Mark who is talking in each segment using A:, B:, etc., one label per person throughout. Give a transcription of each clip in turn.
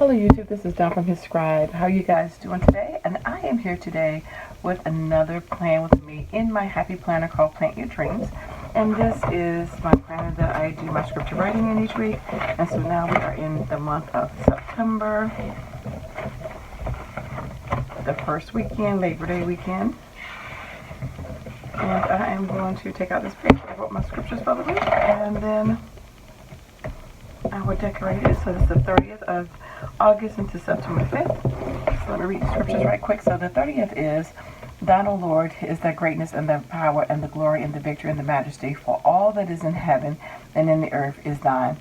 A: Hello YouTube, this is Dawn from hzscribe. How are you guys doing today? And I am here today with another plan with me in my happy planner called Plant Your Dreams. And this is my planner that I do my scripture writing in each week. And so now we are in the month of September, the first weekend, Labor Day weekend. And I am going to take out this page where I wrote my scriptures for the week, and then I will decorate it. So it's the 30th of August into September 5th. So let me read the scriptures right quick. So the 30th is, Thine, O Lord, is the greatness and the power and the glory and the victory and the majesty, for all that is in heaven and in the earth is thine.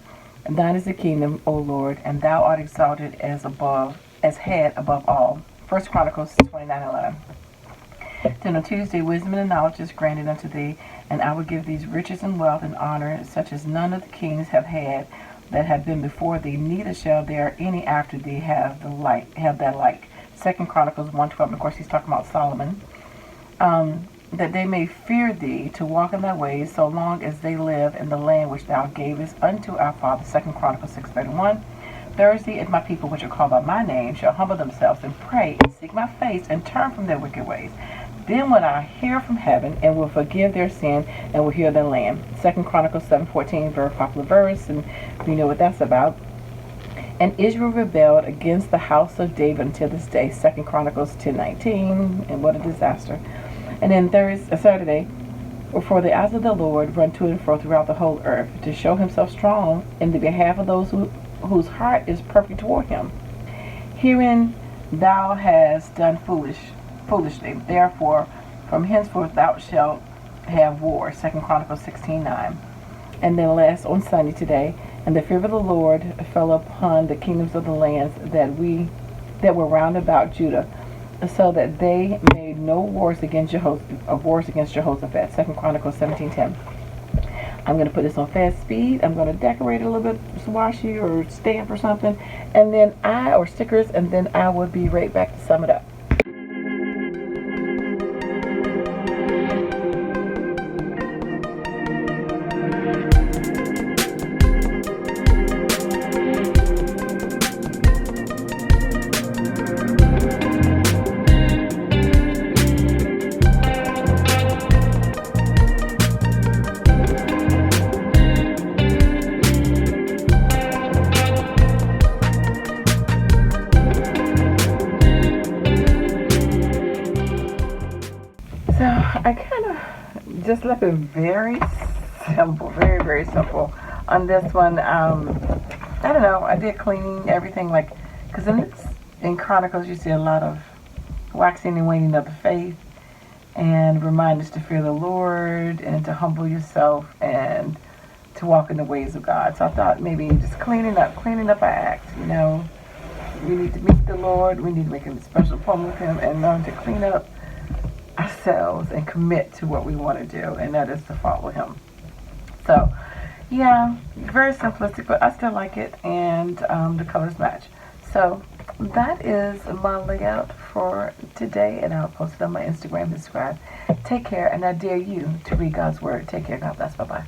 A: And thine is the kingdom, O Lord, and thou art exalted as head above all. 1 Chronicles 29:11. Then on Tuesday, wisdom and knowledge is granted unto thee, and I will give thee riches and wealth and honor, such as none of the kings have had that have been before thee, neither shall there any after thee have that like. 2 Chronicles 1:12. Of course, he's talking about Solomon. That they may fear thee, to walk in thy ways, so long as they live in the land which thou gavest unto our fathers. 2 Chronicles 6:31. Thursday, if my people which are called by my name shall humble themselves and pray and seek my face and turn from their wicked ways, then will I hear from heaven and will forgive their sin and will heal their land. 2 Chronicles 7:14, very popular verse, and we know what that's about. And Israel rebelled against the house of David until this day. 2 Chronicles 10:19, and what a disaster. And then Saturday, for the eyes of the Lord run to and fro throughout the whole earth, to show himself strong in the behalf of those whose heart is perfect toward him. Herein thou hast done foolishly. Therefore, from henceforth thou shalt have war. 2 Chronicles 16:9. And then last on Sunday today, and the fear of the Lord fell upon the kingdoms of the lands that were round about Judah, so that they made no wars against Jehoshaphat. 2 Chronicles 17:10. I'm going to put this on fast speed. I'm going to decorate it a little bit, washi or stamp or something, and then or stickers, and then I will be right back to sum it up. So I kind of just left it very simple, very, very simple on this one. I don't know, I did cleaning everything, because in Chronicles you see a lot of waxing and waning of the faith and reminders to fear the Lord and to humble yourself and to walk in the ways of God. So I thought maybe just cleaning up our act, We need to meet the Lord, we need to make a special appointment with him and learn to clean up ourselves and commit to what we want to do, and that is to follow him. So yeah, very simplistic, but I still like it, and the colors match. So that is my layout for today, and I'll post it on my Instagram, hzscribe. Take care, and I dare you to read God's word. Take care. God bless. Bye-bye.